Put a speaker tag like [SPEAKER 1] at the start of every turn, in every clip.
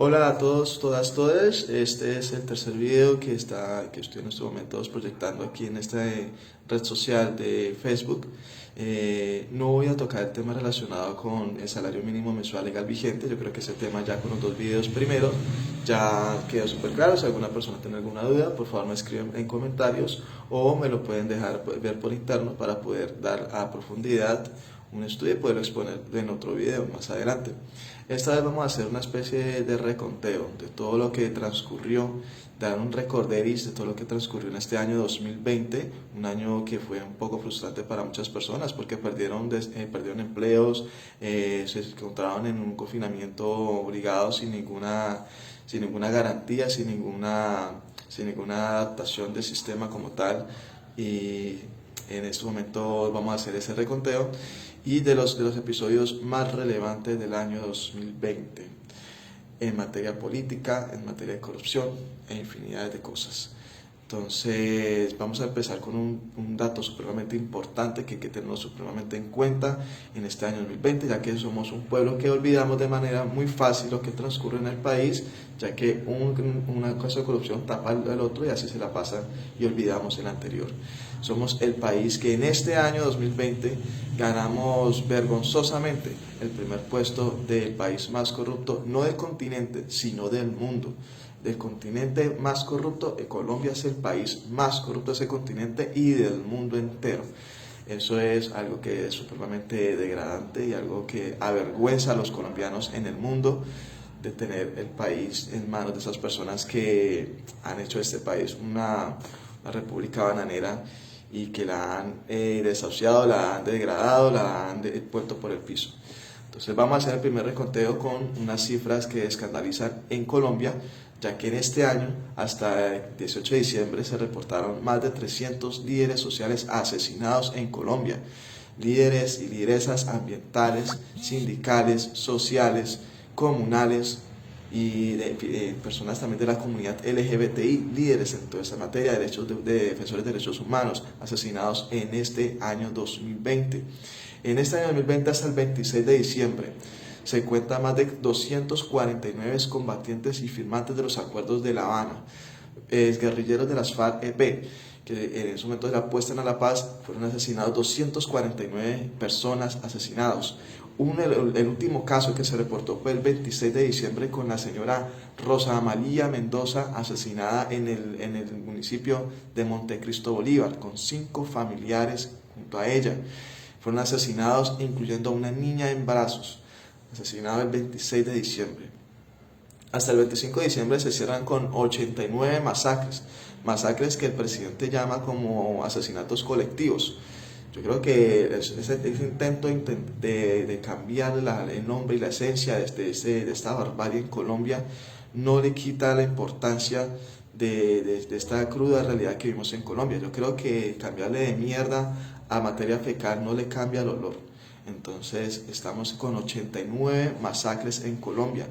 [SPEAKER 1] Hola a todos, todas, todes. Este es el tercer video que estoy en estos momentos proyectando aquí en esta red social de Facebook. No voy a tocar el tema relacionado con el salario mínimo mensual legal vigente. Yo creo que ese tema ya con los dos videos primeros ya quedó súper claro. Si alguna persona tiene alguna duda, por favor me escriben en comentarios o me lo pueden dejar ver por interno para poder dar a profundidad un estudio y poderlo exponer en otro video más adelante. Esta vez vamos a hacer una especie de reconteo de todo lo que transcurrió, dar un recorderis de todo lo que transcurrió en este año 2020, un año que fue un poco frustrante para muchas personas porque perdieron empleos, se encontraron en un confinamiento obligado sin ninguna garantía, sin ninguna adaptación del sistema como tal. Y en este momento vamos a hacer ese reconteo y de los episodios más relevantes del año 2020 en materia política, en materia de corrupción e infinidad de cosas. Entonces vamos a empezar con un dato supremamente importante que hay que tenerlo supremamente en cuenta en este año 2020, ya que somos un pueblo que olvidamos de manera muy fácil lo que transcurre en el país, ya que una cosa de corrupción tapa al otro y así se la pasa y olvidamos el anterior. Somos el país que en este año 2020 ganamos vergonzosamente el primer puesto del país más corrupto, no del continente, sino del mundo. Del continente más corrupto, Colombia es el país más corrupto de ese continente y del mundo entero. Eso es algo que es supremamente degradante y algo que avergüenza a los colombianos en el mundo, de tener el país en manos de esas personas que han hecho de este país una república bananera y que la han desahuciado, la han degradado, la han puesto por el piso. Entonces vamos a hacer el primer reconteo con unas cifras que escandalizan en Colombia, ya que en este año, hasta el 18 de diciembre, se reportaron más de 300 líderes sociales asesinados en Colombia. Líderes y lideresas ambientales, sindicales, sociales, comunales y de personas también de la comunidad LGBTI, líderes en toda esa materia, de defensores de derechos humanos, asesinados en este año 2020. En este año 2020 hasta el 26 de diciembre se cuenta más de 249 combatientes y firmantes de los acuerdos de La Habana, guerrilleros de las FARC-EP, que en ese momento de la puesta en la paz fueron asesinados 249 personas asesinados. El último caso que se reportó fue el 26 de diciembre con la señora Rosa Amalia Mendoza, asesinada en el municipio de Montecristo Bolívar, con 5 familiares junto a ella. Fueron asesinados, incluyendo a una niña en brazos, asesinado el 26 de diciembre. Hasta el 25 de diciembre se cierran con 89 masacres que el presidente llama como asesinatos colectivos. Yo creo que ese intento de cambiar el nombre y la esencia de esta barbarie en Colombia no le quita la importancia de esta cruda realidad que vivimos en Colombia. Yo creo que cambiarle de mierda a materia fecal no le cambia el olor. Entonces estamos con 89 masacres en Colombia,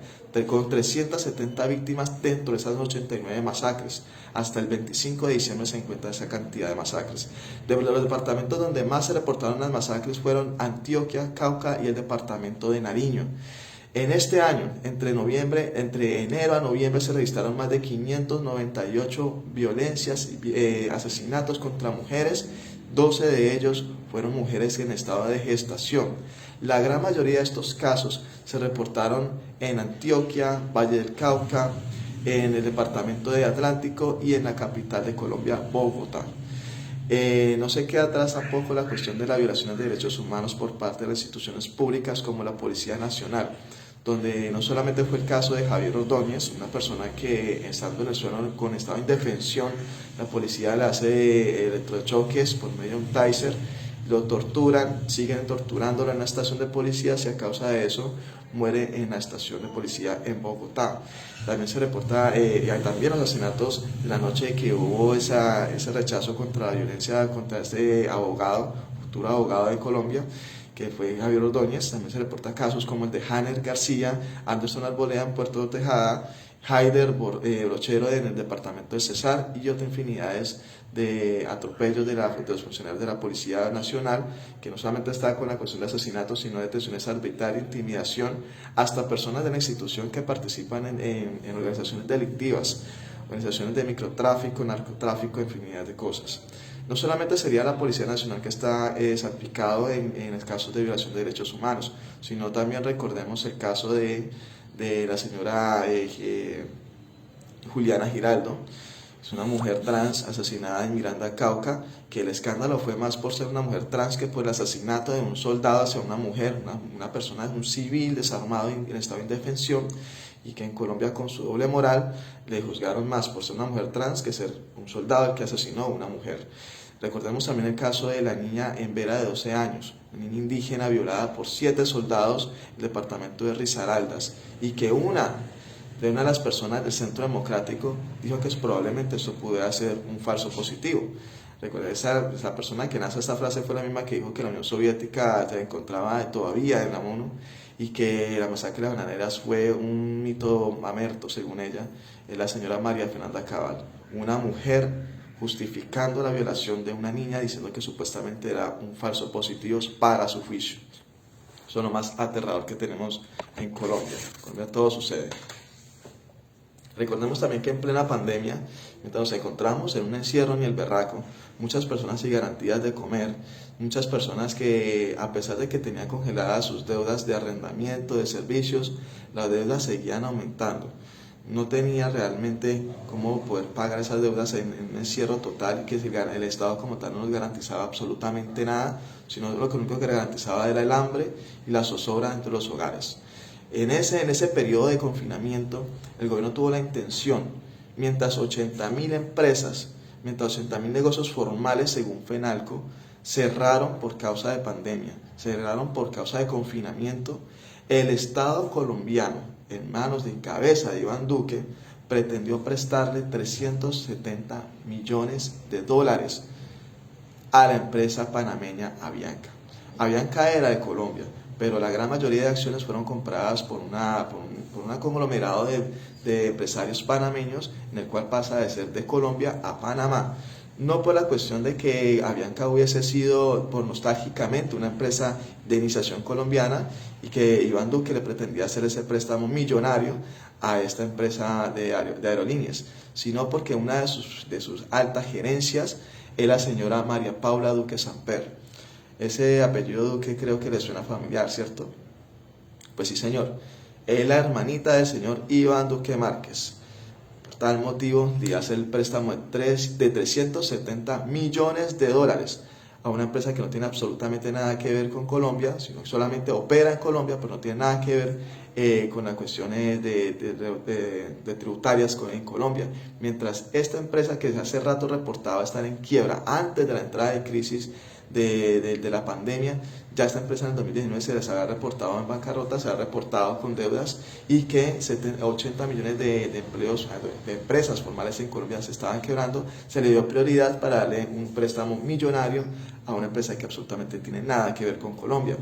[SPEAKER 1] con 370 víctimas dentro de esas 89 masacres. Hasta el 25 de diciembre se encuentra esa cantidad de masacres. De los departamentos donde más se reportaron las masacres fueron Antioquia, Cauca y el departamento de Nariño. En este año, entre enero a noviembre, se registraron más de 598 violencias, asesinatos contra mujeres. 12 de ellos fueron mujeres en estado de gestación. La gran mayoría de estos casos se reportaron en Antioquia, Valle del Cauca, en el departamento de Atlántico y en la capital de Colombia, Bogotá. No se queda atrás tampoco la cuestión de la violación de derechos humanos por parte de las instituciones públicas como la Policía Nacional, donde no solamente fue el caso de Javier Ordóñez, una persona que estando en el suelo con estado de indefensión, la policía le hace electrochoques por medio de un taser, lo torturan, siguen torturándolo en la estación de policía, y a causa de eso muere en la estación de policía en Bogotá. También se reporta, también los asesinatos de la noche que hubo ese rechazo contra la violencia contra este abogado, futuro abogado de Colombia, que fue Javier Ordóñez. También se reporta casos como el de Hanner García, Anderson Arboleda en Puerto Tejada, Haider Brochero en el departamento de Cesar y otras infinidades de atropellos de los funcionarios de la Policía Nacional, que no solamente está con la cuestión de asesinatos, sino de detenciones arbitrarias, intimidación, hasta personas de la institución que participan en organizaciones delictivas, organizaciones de microtráfico, narcotráfico, infinidad de cosas. No solamente sería la Policía Nacional que está salpicado en el caso de violación de derechos humanos, sino también recordemos el caso de la señora Juliana Giraldo. Es una mujer trans asesinada en Miranda, Cauca, que el escándalo fue más por ser una mujer trans que por el asesinato de un soldado hacia una mujer, una persona, un civil desarmado en estado de indefensión, y que en Colombia con su doble moral le juzgaron más por ser una mujer trans que ser un soldado que asesinó a una mujer. Recordemos también el caso de la niña en Vera de 12 años, una niña indígena violada por 7 soldados en el departamento de Risaraldas, y que una de las personas del Centro Democrático dijo que probablemente eso pudiera ser un falso positivo. Recuerda, esa persona que nace esta frase fue la misma que dijo que la Unión Soviética se encontraba todavía en la ONU y que la masacre de las bananeras fue un mito mamerto, según ella. Es la señora María Fernanda Cabal, una mujer justificando la violación de una niña, diciendo que supuestamente era un falso positivo para su juicio. Eso es lo más aterrador que tenemos en Colombia. En Colombia todo sucede. Recordemos también que en plena pandemia, mientras nos encontramos en un encierro ni el berraco, muchas personas sin garantías de comer, muchas personas que a pesar de que tenían congeladas sus deudas de arrendamiento, de servicios, las deudas seguían aumentando. No tenía realmente cómo poder pagar esas deudas en un encierro total, que el Estado como tal no nos garantizaba absolutamente nada, sino lo único que garantizaba era el hambre y la zozobra entre los hogares. En ese periodo de confinamiento, el gobierno tuvo la intención, mientras 80.000 empresas, mientras 80.000 negocios formales, según FENALCO, cerraron por causa de pandemia, cerraron por causa de confinamiento, el Estado colombiano, en manos de cabeza de Iván Duque, pretendió prestarle 370 millones de dólares a la empresa panameña Avianca. Avianca era de Colombia, pero la gran mayoría de acciones fueron compradas por un conglomerado de empresarios panameños, en el cual pasa de ser de Colombia a Panamá. No por la cuestión de que Avianca hubiese sido por nostálgicamente una empresa de iniciación colombiana y que Iván Duque le pretendía hacer ese préstamo millonario a esta empresa de aerolíneas, sino porque una de sus altas gerencias es la señora María Paula Duque Samper. Ese apellido Duque creo que le suena familiar, ¿cierto? Pues sí, señor. Es la hermanita del señor Iván Duque Márquez. Por tal motivo, le hace el préstamo de 370 millones de dólares a una empresa que no tiene absolutamente nada que ver con Colombia, sino que solamente opera en Colombia, pero no tiene nada que ver con las cuestiones de tributarias en Colombia. Mientras esta empresa que hace rato reportaba estar en quiebra antes de la entrada de crisis de la pandemia, ya esta empresa en el 2019 se les había reportado en bancarrota, se había reportado con deudas y que 80 millones de empleos, de empresas formales en Colombia se estaban quebrando. Se le dio prioridad para darle un préstamo millonario a una empresa que absolutamente tiene nada que ver con Colombia.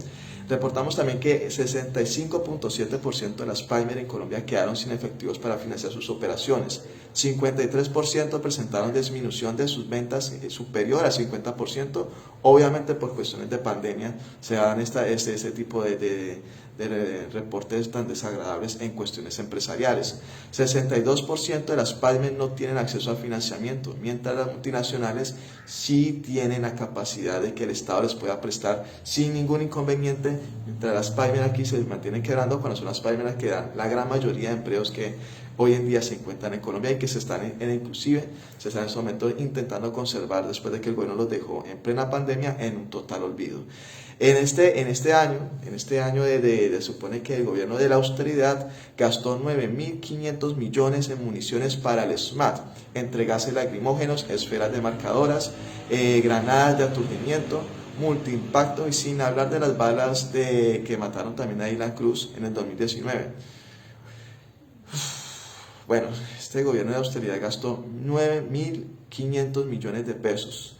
[SPEAKER 1] Reportamos también que 65.7% de las PYME en Colombia quedaron sin efectivos para financiar sus operaciones. 53% presentaron disminución de sus ventas superior al 50%. Obviamente por cuestiones de pandemia se dan ese tipo de reportes tan desagradables en cuestiones empresariales. 62% de las PYME no tienen acceso al financiamiento, mientras las multinacionales sí tienen la capacidad de que el Estado les pueda prestar sin ningún inconveniente, mientras las PYME aquí se mantienen quebrando cuando son las PYME las que dan la gran mayoría de empleos que hoy en día se encuentran en Colombia y que se están inclusive se están en este momento intentando conservar después de que el gobierno los dejó en plena pandemia en un total olvido. En este año supone que el gobierno de la austeridad gastó 9.500 millones en municiones para el SMAT, entre gases lacrimógenos, esferas demarcadoras, granadas de aturdimiento, multiimpacto, y sin hablar de las balas que mataron también a Dylan Cruz en el 2019. Bueno, este gobierno de austeridad gastó 9.500 millones de pesos.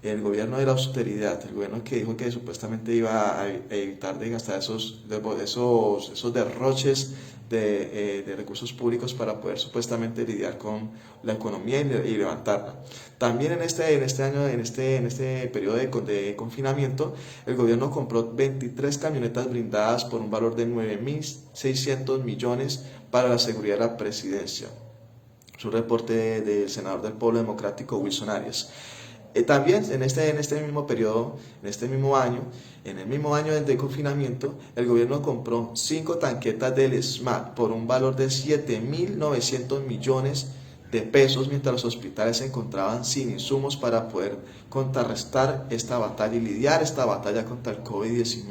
[SPEAKER 1] el gobierno de la austeridad, el gobierno que dijo que supuestamente iba a evitar de gastar esos derroches de recursos públicos para poder supuestamente lidiar con la economía y levantarla. También en este año, en este periodo de confinamiento, el gobierno compró 23 camionetas blindadas por un valor de 9.600 millones para la seguridad de la presidencia. Es un reporte del senador del Polo Democrático, Wilson Arias. También en este mismo periodo, en este mismo año, en el mismo año de confinamiento, el gobierno compró 5 tanquetas del SMAT por un valor de 7.900 millones de pesos, mientras los hospitales se encontraban sin insumos para poder contrarrestar esta batalla y lidiar esta batalla contra el COVID-19.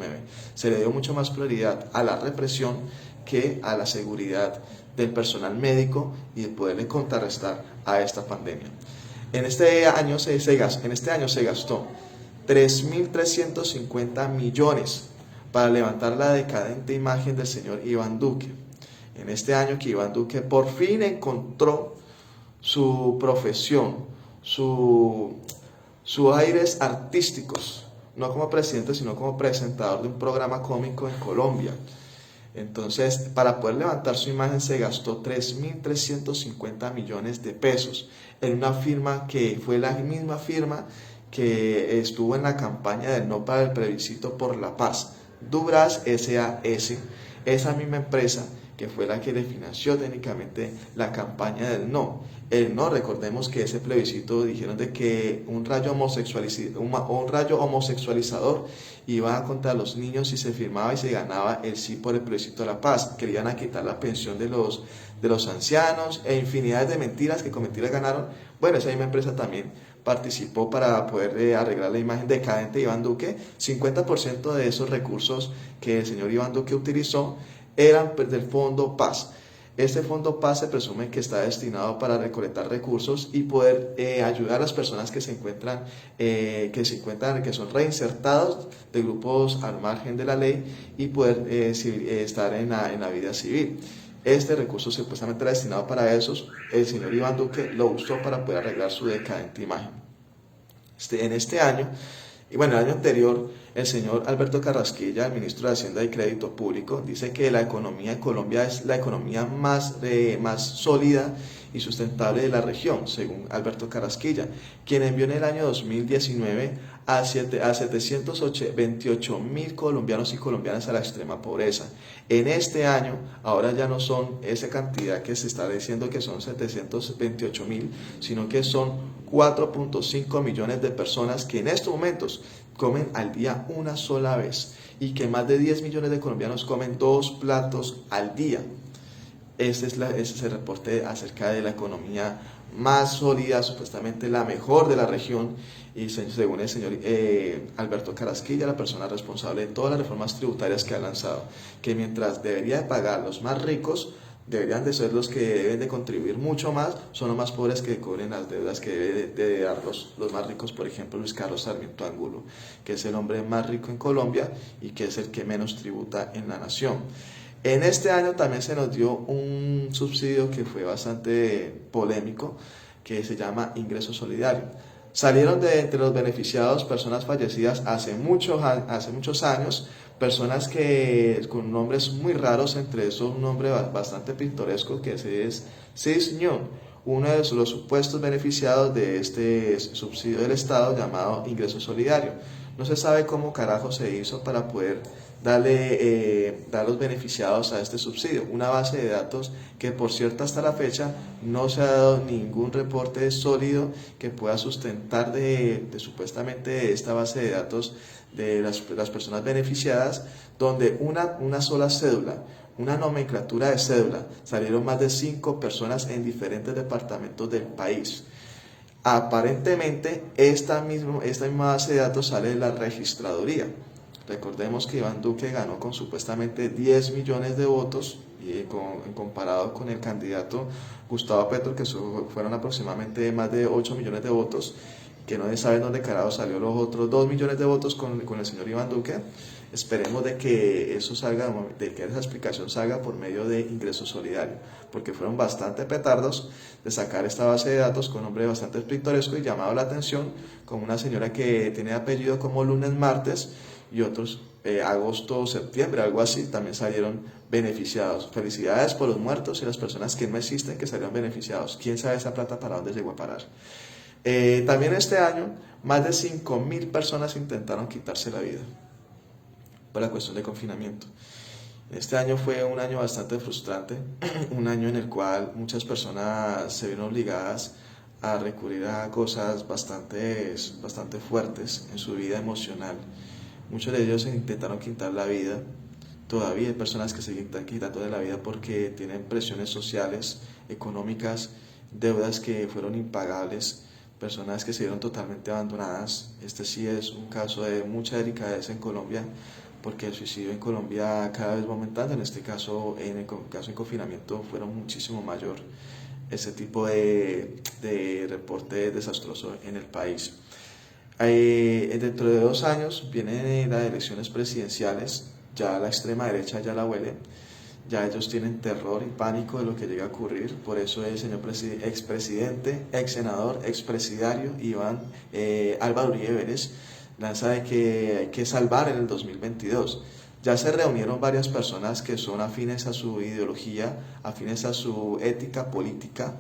[SPEAKER 1] Se le dio mucho más prioridad a la represión que a la seguridad del personal médico y de poderle contrarrestar a esta pandemia. En este año se gastó 3.350 millones para levantar la decadente imagen del señor Iván Duque. En este año que Iván Duque por fin encontró su profesión, sus aires artísticos, no como presidente, sino como presentador de un programa cómico en Colombia. Entonces, para poder levantar su imagen se gastó 3.350 millones de pesos en una firma que fue la misma firma que estuvo en la campaña del no para el plebiscito por la paz, Dubras SAS, esa misma empresa que fue la que le financió técnicamente la campaña del no. El no, recordemos que ese plebiscito dijeron de que un rayo homosexualizador iba contra los niños si se firmaba y se ganaba el sí por el plebiscito de la paz, que le iban a quitar la pensión de los ancianos e infinidad de mentiras que con mentiras ganaron. Bueno, esa misma empresa también participó para poder arreglar la imagen decadente de Iván Duque. 50% de esos recursos que el señor Iván Duque utilizó eran del Fondo Paz. Este Fondo Paz se presume que está destinado para recolectar recursos y poder ayudar a las personas que que son reinsertados de grupos al margen de la ley y poder estar en la vida civil. Este recurso supuestamente era destinado para esos. El señor Iván Duque lo usó para poder arreglar su decadente imagen. En este año, y bueno, el año anterior, el señor Alberto Carrasquilla, el ministro de Hacienda y Crédito Público, dice que la economía de Colombia es la economía más sólida y sustentable de la región, según Alberto Carrasquilla, quien envió en el año 2019 a 728.000 colombianos y colombianas a la extrema pobreza. En este año, ahora ya no son esa cantidad que se está diciendo que son 728.000, sino que son 4.5 millones de personas que en estos momentos comen al día una sola vez y que más de 10 millones de colombianos comen 2 platos al día. Ese es el reporte acerca de la economía más sólida, supuestamente la mejor de la región, y según el señor Alberto Carrasquilla, la persona responsable de todas las reformas tributarias que ha lanzado, que mientras debería de pagar los más ricos, deberían de ser los que deben de contribuir mucho más, son los más pobres que cubren las deudas que deben de dar los más ricos. Por ejemplo, Luis Carlos Sarmiento Angulo, que es el hombre más rico en Colombia y que es el que menos tributa en la nación. En este año también se nos dio un subsidio que fue bastante polémico, que se llama ingreso solidario. Salieron de entre los beneficiados personas fallecidas hace muchos años, personas con nombres muy raros, entre esos un nombre bastante pintoresco que es Cis Ñón, uno de los supuestos beneficiados de este subsidio del Estado llamado ingreso solidario. No se sabe cómo carajo se hizo para poder dar los beneficiados a este subsidio. Una base de datos que, por cierto, hasta la fecha no se ha dado ningún reporte sólido que pueda sustentar supuestamente esta base de datos de las personas beneficiadas, donde una sola cédula, una nomenclatura de cédula, salieron más de 5 personas en diferentes departamentos del país. Aparentemente, esta misma base de datos sale de la registraduría. Recordemos que Iván Duque ganó con supuestamente 10 millones de votos comparado con el candidato Gustavo Petro, que fueron aproximadamente más de 8 millones de votos. que no se sabe dónde carajo salió los otros 2 millones de votos con el señor Iván Duque. Esperemos de que eso salga, de que esa explicación salga por medio de ingreso solidario, porque fueron bastante petardos de sacar esta base de datos con un nombre bastante pintoresco y llamado la atención, como una señora que tiene apellido como lunes, martes, y otros agosto, septiembre, algo así, también salieron beneficiados. Felicidades por los muertos y las personas que no existen que salieron beneficiados. ¿Quién sabe esa plata para dónde llegó a parar? También este año, más de 5.000 personas intentaron quitarse la vida por la cuestión de confinamiento. Este año fue un año bastante frustrante, un año en el cual muchas personas se vieron obligadas a recurrir a cosas bastante fuertes en su vida emocional. Muchos de ellos se intentaron quitar la vida. Todavía hay personas que se están quitando de la vida porque tienen presiones sociales, económicas, deudas que fueron impagables, personas que se vieron totalmente abandonadas. Este sí es un caso de mucha delicadeza en Colombia, porque el suicidio en Colombia cada vez va aumentando. En este caso, en el caso de confinamiento, fueron muchísimo mayor ese tipo de reporte desastroso en el país. Dentro de 2 años vienen las elecciones presidenciales, ya la extrema derecha ya la huele, ya ellos tienen terror y pánico de lo que llega a ocurrir. Por eso el señor expresidente, ex senador, expresidiario Álvaro Uribe Vélez lanza de que hay que salvar en el 2022. Ya se reunieron varias personas que son afines a su ideología, afines a su ética política,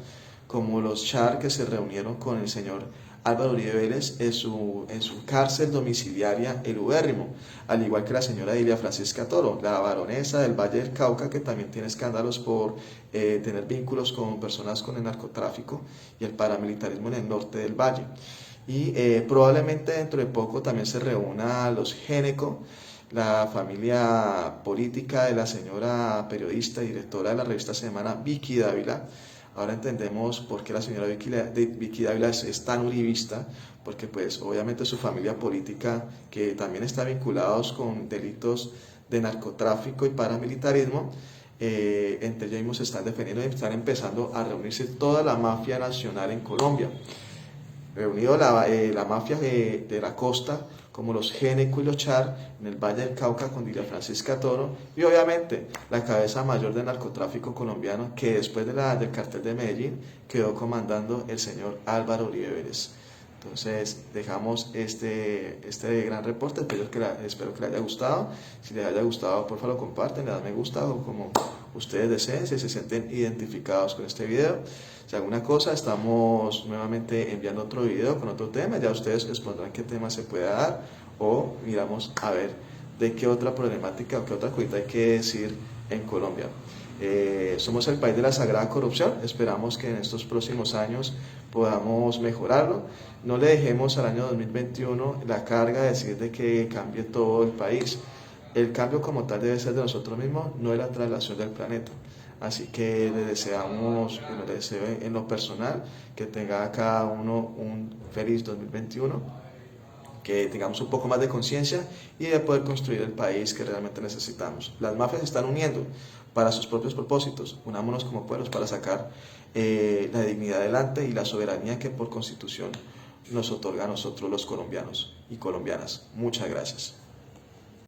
[SPEAKER 1] como los Char, que se reunieron con el señor Álvaro Uribe Vélez en su cárcel domiciliaria El Ubérrimo, al igual que la señora Dilia Francisca Toro, la baronesa del Valle del Cauca, que también tiene escándalos por tener vínculos con personas con el narcotráfico y el paramilitarismo en el norte del Valle. Y probablemente dentro de poco también se reúna los Géneco, la familia política de la señora periodista y directora de la revista Semana, Vicky Dávila. Ahora entendemos por qué la señora Vicky Dávila es tan uribista, porque pues obviamente su familia política, que también está vinculados con delitos de narcotráfico y paramilitarismo, entre ellos mismos se están defendiendo y están empezando a reunirse toda la mafia nacional en Colombia. Reunido la mafia de la costa, como los Géneco y los Char, en el Valle del Cauca con Dilia Francisca Toro, y obviamente la cabeza mayor del narcotráfico colombiano, que después del cartel de Medellín quedó comandando el señor Álvaro Uribe Vélez. Entonces dejamos este gran reporte, espero que le haya gustado. Si les haya gustado, por favor lo comparten, le dan me gusta o como ustedes deseen, si se sienten identificados con este video. Si alguna cosa, estamos nuevamente enviando otro video con otro tema, ya ustedes expondrán qué tema se puede dar o miramos a ver de qué otra problemática o qué otra cosita hay que decir en Colombia. Somos el país de la sagrada corrupción, esperamos que en estos próximos años podamos mejorarlo. No le dejemos al año 2021 la carga de decir de que cambie todo el país. El cambio como tal debe ser de nosotros mismos, no de la traslación del planeta. Así que les deseamos, les deseo en lo personal, que tenga cada uno un feliz 2021, que tengamos un poco más de conciencia y de poder construir el país que realmente necesitamos. Las mafias se están uniendo para sus propios propósitos. Unámonos como pueblos para sacar la dignidad adelante y la soberanía que por constitución nos otorga a nosotros los colombianos y colombianas. Muchas gracias.